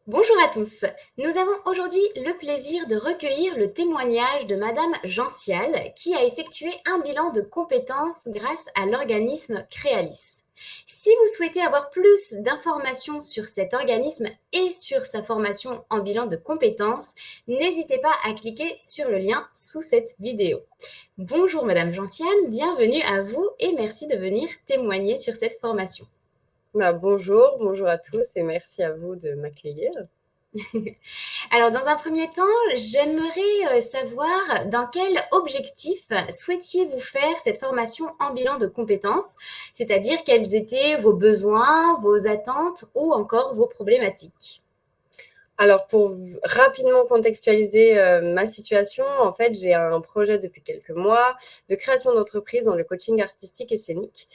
Bonjour à tous. Nous avons aujourd'hui le plaisir de recueillir le témoignage de Madame Gential qui a effectué un bilan de compétences grâce à l'organisme Créalis. Si vous souhaitez avoir plus d'informations sur cet organisme et sur sa formation en bilan de compétences, n'hésitez pas à cliquer sur le lien sous cette vidéo. Bonjour Madame Gential, bienvenue à vous et merci de venir témoigner sur cette formation. Bonjour à tous et merci à vous de m'accueillir. Alors, dans un premier temps, j'aimerais savoir dans quel objectif souhaitiez-vous faire cette formation en bilan de compétences, c'est-à-dire quels étaient vos besoins, vos attentes ou encore vos problématiques. Alors pour rapidement contextualiser, ma situation, en fait, j'ai un projet depuis quelques mois de création d'entreprise dans le coaching artistique et scénique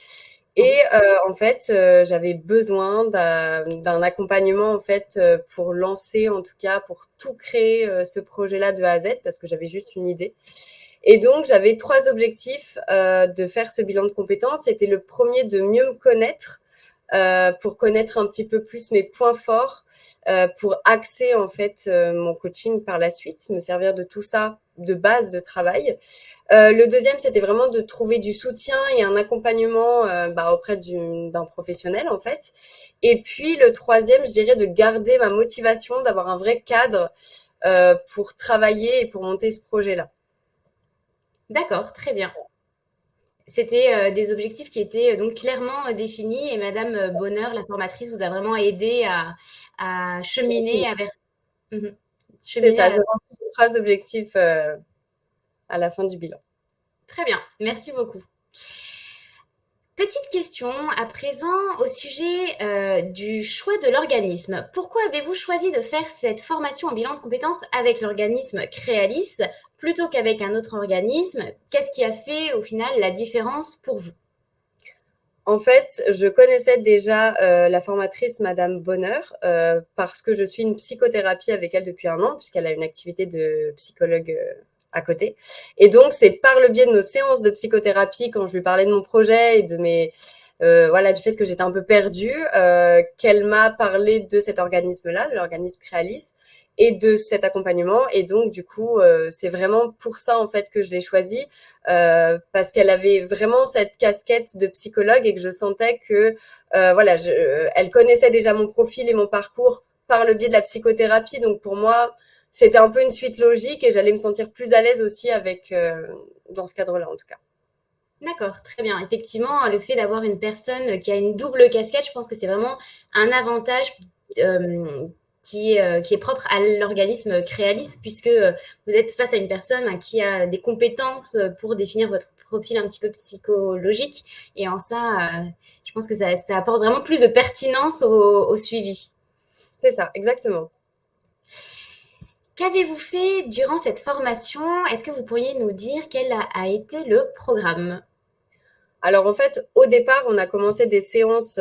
et Oui, en fait, j'avais besoin d'un accompagnement, en fait, pour lancer, en tout cas, pour tout créer, ce projet-là de A à Z parce que j'avais juste une idée et donc j'avais 3 objectifs, de faire ce bilan de compétences. C'était le premier de mieux me connaître, pour connaître un petit peu plus mes points forts, pour axer en fait mon coaching par la suite, me servir de tout ça de base de travail. Le deuxième, c'était vraiment de trouver du soutien et un accompagnement auprès d'un professionnel en fait. Et puis le troisième, je dirais de garder ma motivation, d'avoir un vrai cadre pour travailler et pour monter ce projet-là. d'accord, très bien. C'était des objectifs qui étaient donc clairement définis et Madame Bonheur, la formatrice, vous a vraiment aidé à cheminer vers, Mhm. C'est cheminer ça, à je remplis les 3 objectifs à la fin du bilan. Très bien, merci beaucoup. Petite question à présent au sujet du choix de l'organisme. Pourquoi avez-vous choisi de faire cette formation en bilan de compétences avec l'organisme Créalis plutôt qu'avec un autre organisme? Qu'est-ce qui a fait au final la différence pour vous? En fait, je connaissais déjà la formatrice Madame Bonheur parce que je suis une psychothérapie avec elle depuis 1 an, puisqu'elle a une activité de psychologue à côté. Et donc, c'est par le biais de nos séances de psychothérapie, quand je lui parlais de mon projet et de voilà, du fait que j'étais un peu perdue, qu'elle m'a parlé de cet organisme-là, de l'organisme Créalis, et de cet accompagnement. Et donc, du coup, c'est vraiment pour ça, en fait, que je l'ai choisi parce qu'elle avait vraiment cette casquette de psychologue et que je sentais que voilà, elle connaissait déjà mon profil et mon parcours par le biais de la psychothérapie. Donc pour moi, c'était un peu une suite logique et j'allais me sentir plus à l'aise aussi avec dans ce cadre-là en tout cas. D'accord, très bien. Effectivement, le fait d'avoir une personne qui a une double casquette, je pense que c'est vraiment un avantage euh, qui est propre à l'organisme Créalis, puisque vous êtes face à une personne qui a des compétences pour définir votre profil un petit peu psychologique. Et en ça, je pense que ça apporte vraiment plus de pertinence au suivi. C'est ça, exactement. Qu'avez-vous fait durant cette formation? Est-ce que vous pourriez nous dire quel a été le programme? Alors en fait, au départ, on a commencé des séances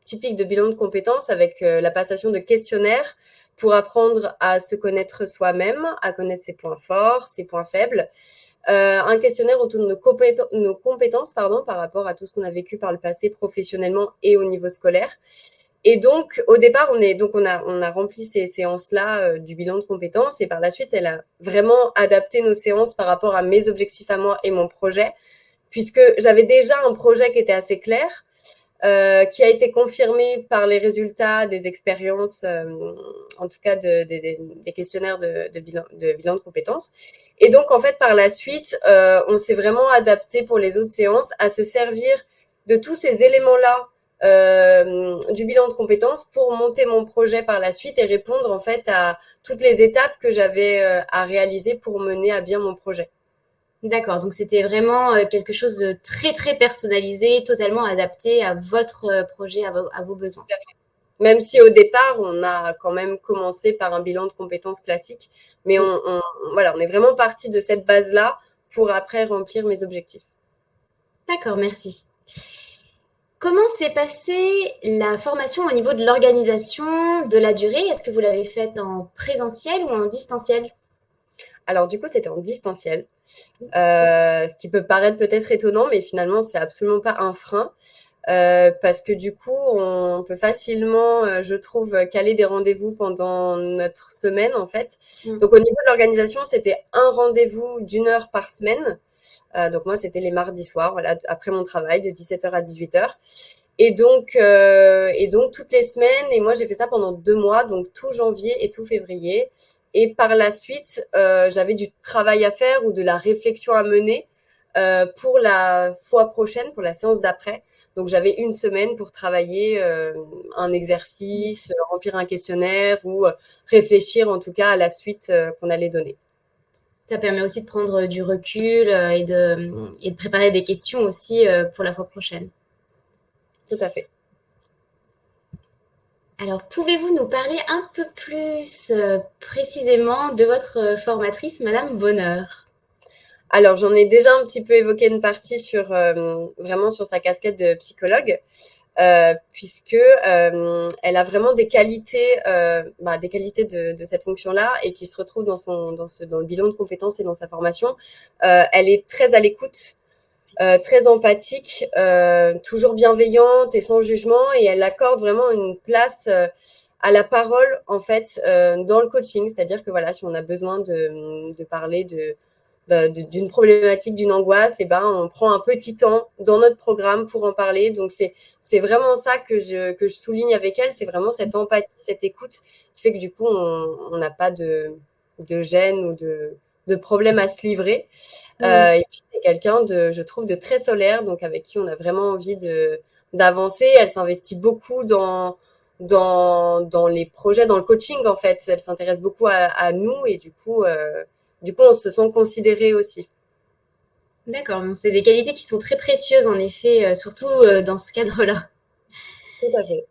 typiques de bilan de compétences avec la passation de questionnaires pour apprendre à se connaître soi-même, à connaître ses points forts, ses points faibles. Un questionnaire autour de nos compétences pardon, par rapport à tout ce qu'on a vécu par le passé professionnellement et au niveau scolaire. Et donc, au départ, on a rempli ces séances-là du bilan de compétences et par la suite, elle a vraiment adapté nos séances par rapport à mes objectifs à moi et mon projet puisque j'avais déjà un projet qui était assez clair, qui a été confirmé par les résultats des expériences, en tout cas des questionnaires de bilan de compétences. Et donc, en fait, par la suite, on s'est vraiment adapté pour les autres séances à se servir de tous ces éléments-là du bilan de compétences pour monter mon projet par la suite et répondre en fait à toutes les étapes que j'avais à réaliser pour mener à bien mon projet. D'accord, donc c'était vraiment quelque chose de très très personnalisé, totalement adapté à votre projet, à vos besoins. Même si au départ, on a quand même commencé par un bilan de compétences classique, mais Oui, voilà, on est vraiment parti de cette base-là pour après remplir mes objectifs. d'accord, merci. Comment s'est passée la formation au niveau de l'organisation, de la durée? Est-ce que vous l'avez faite en présentiel ou en distanciel? Alors du coup, c'était en distanciel, ce qui peut paraître peut-être étonnant, mais finalement, c'est absolument pas un frein. parce que du coup, on peut facilement, je trouve, caler des rendez-vous pendant notre semaine, en fait. Mm. Donc au niveau de l'organisation, c'était un rendez-vous d'1 heure par semaine. Donc moi, c'était les mardis soirs, voilà, après mon travail, de 17h à 18h. Et donc toutes les semaines, et moi j'ai fait ça pendant 2 mois, donc tout janvier et tout février. Et par la suite, j'avais du travail à faire ou de la réflexion à mener pour la fois prochaine, pour la séance d'après. Donc j'avais une semaine pour travailler un exercice, remplir un questionnaire ou réfléchir en tout cas à la suite qu'on allait donner. Ça permet aussi de prendre du recul et de préparer des questions aussi pour la fois prochaine. Tout à fait. Alors, pouvez-vous nous parler un peu plus précisément de votre formatrice, Madame Bonheur? Alors, j'en ai déjà un petit peu évoqué une partie sur vraiment sur sa casquette de psychologue, puisque elle a vraiment des qualités de cette fonction-là et qui se retrouvent dans le bilan de compétences et dans sa formation. Elle est très à l'écoute, très empathique, toujours bienveillante et sans jugement, et elle accorde vraiment une place à la parole en fait dans le coaching, c'est-à-dire que voilà, si on a besoin de parler d'une problématique, d'une angoisse, et ben on prend un petit temps dans notre programme pour en parler. Donc c'est vraiment ça que je souligne avec elle, c'est vraiment cette empathie, cette écoute qui fait que du coup on n'a pas de gêne ou de problème à se livrer. Et puis c'est quelqu'un je trouve, de très solaire, donc avec qui on a vraiment envie d'avancer. Elle s'investit beaucoup dans les projets, dans le coaching en fait. Elle s'intéresse beaucoup à nous, et du coup, on se sent considéré aussi. D'accord, donc c'est des qualités qui sont très précieuses en effet, surtout dans ce cadre-là. Tout à fait.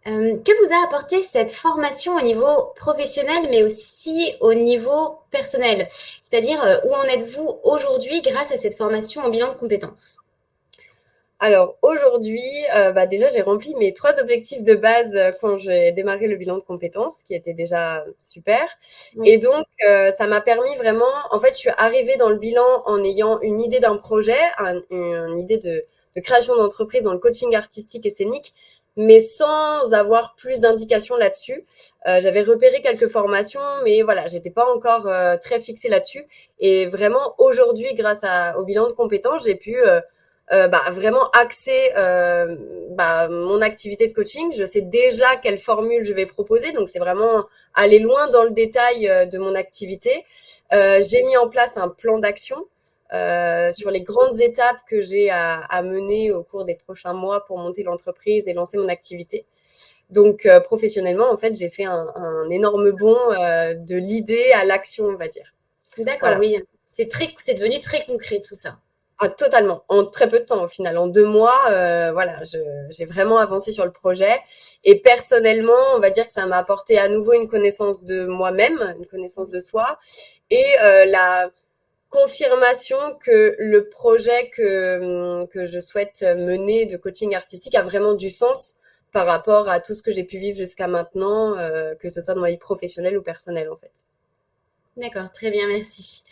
Que vous a apporté cette formation au niveau professionnel, mais aussi au niveau personnel? C'est-à-dire, où en êtes-vous aujourd'hui grâce à cette formation en bilan de compétences? Alors aujourd'hui, déjà, j'ai rempli mes 3 objectifs de base quand j'ai démarré le bilan de compétences, ce qui était déjà super. Et Oui. donc, ça m'a permis vraiment, en fait, je suis arrivée dans le bilan en ayant une idée d'un projet, une idée de création d'entreprise dans le coaching artistique et scénique, mais sans avoir plus d'indications là-dessus. J'avais repéré quelques formations, mais voilà, j'étais pas encore très fixée là-dessus. Et vraiment, aujourd'hui, au bilan de compétences, j'ai pu vraiment axer mon activité de coaching. Je sais déjà quelle formule je vais proposer, donc c'est vraiment aller loin dans le détail de mon activité. J'ai mis en place un plan d'action sur les grandes étapes que j'ai à mener au cours des prochains mois pour monter l'entreprise et lancer mon activité. Donc professionnellement, en fait, j'ai fait un énorme bond de l'idée à l'action, on va dire. D'accord, Voilà. oui. C'est devenu très concret tout ça. Ah, totalement. En très peu de temps, au final. En 2 mois, voilà, j'ai vraiment avancé sur le projet. Et personnellement, on va dire que ça m'a apporté à nouveau une connaissance de moi-même, une connaissance de soi, et la confirmation que le projet que je souhaite mener de coaching artistique a vraiment du sens par rapport à tout ce que j'ai pu vivre jusqu'à maintenant, que ce soit dans ma vie professionnelle ou personnelle, en fait. D'accord, très bien, merci.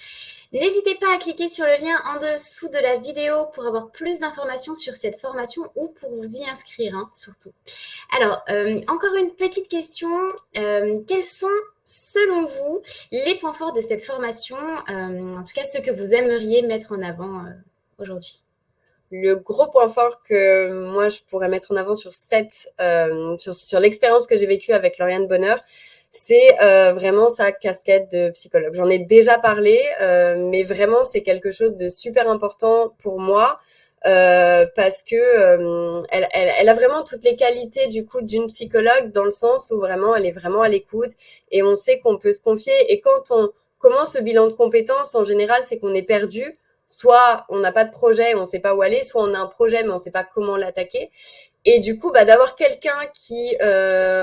N'hésitez pas à cliquer sur le lien en dessous de la vidéo pour avoir plus d'informations sur cette formation ou pour vous y inscrire, hein, surtout. Alors, encore une petite question. Quels sont, selon vous, les points forts de cette formation, en tout cas ceux que vous aimeriez mettre en avant aujourd'hui? Le gros point fort que moi je pourrais mettre en avant sur l'expérience que j'ai vécue avec Lauriane Bonheur, c'est vraiment sa casquette de psychologue. J'en ai déjà parlé, mais vraiment c'est quelque chose de super important pour moi, parce que elle a vraiment toutes les qualités du coup d'une psychologue, dans le sens où vraiment elle est vraiment à l'écoute et on sait qu'on peut se confier. Et quand on commence ce bilan de compétences, en général, c'est qu'on est perdu. Soit on n'a pas de projet, on ne sait pas où aller, soit on a un projet, mais on ne sait pas comment l'attaquer. Et du coup, d'avoir quelqu'un qui,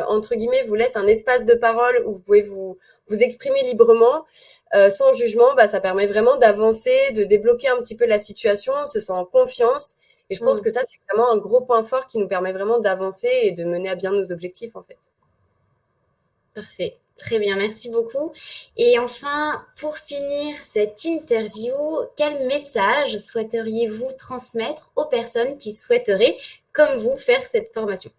entre guillemets, vous laisse un espace de parole où vous pouvez vous exprimer librement, sans jugement, ça permet vraiment d'avancer, de débloquer un petit peu la situation, on se sent en confiance. Et je pense que ça, c'est vraiment un gros point fort qui nous permet vraiment d'avancer et de mener à bien nos objectifs, en fait. Parfait. Très bien, merci beaucoup. Et enfin, pour finir cette interview, quel message souhaiteriez-vous transmettre aux personnes qui souhaiteraient, comme vous, faire cette formation?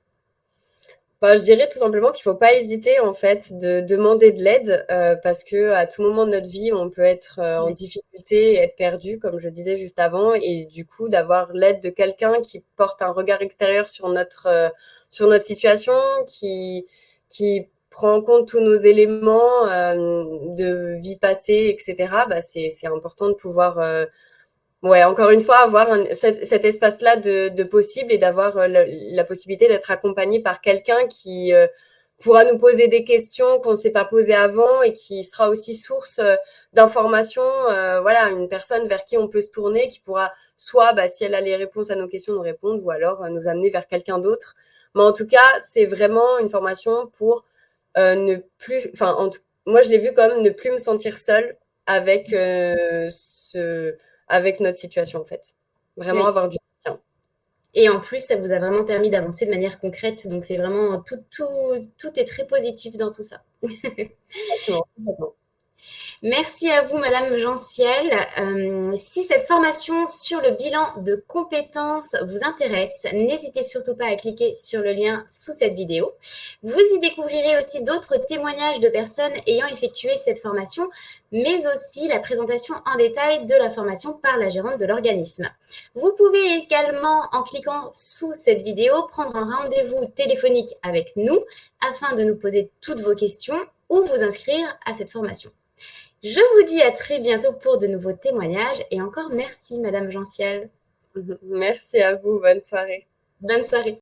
Bah, je dirais tout simplement qu'il faut pas hésiter en fait de demander de l'aide parce que à tout moment de notre vie, on peut être en Ouais. difficulté et être perdu, comme je disais juste avant, et du coup d'avoir l'aide de quelqu'un qui porte un regard extérieur sur notre situation, qui prend en compte tous nos éléments de vie passée, etc. Bah, c'est important de pouvoir ouais, encore une fois, avoir cet espace-là de possible et d'avoir la possibilité d'être accompagné par quelqu'un qui pourra nous poser des questions qu'on ne s'est pas posées avant et qui sera aussi source d'informations. Voilà, une personne vers qui on peut se tourner, qui pourra soit, bah, si elle a les réponses à nos questions, nous répondre, ou alors nous amener vers quelqu'un d'autre. Mais en tout cas, c'est vraiment une formation pour ne plus, enfin, moi je l'ai vu comme ne plus me sentir seule avec avec notre situation en fait. Vraiment Oui. avoir du soutien. Et en plus, ça vous a vraiment permis d'avancer de manière concrète. Donc, c'est vraiment tout est très positif dans tout ça. Exactement, complètement. Merci à vous, Madame Genciel. Si cette formation sur le bilan de compétences vous intéresse, n'hésitez surtout pas à cliquer sur le lien sous cette vidéo. Vous y découvrirez aussi d'autres témoignages de personnes ayant effectué cette formation, mais aussi la présentation en détail de la formation par la gérante de l'organisme. Vous pouvez également, en cliquant sous cette vidéo, prendre un rendez-vous téléphonique avec nous afin de nous poser toutes vos questions ou vous inscrire à cette formation. Je vous dis à très bientôt pour de nouveaux témoignages et encore merci Madame Genciel. Merci à vous, bonne soirée. Bonne soirée.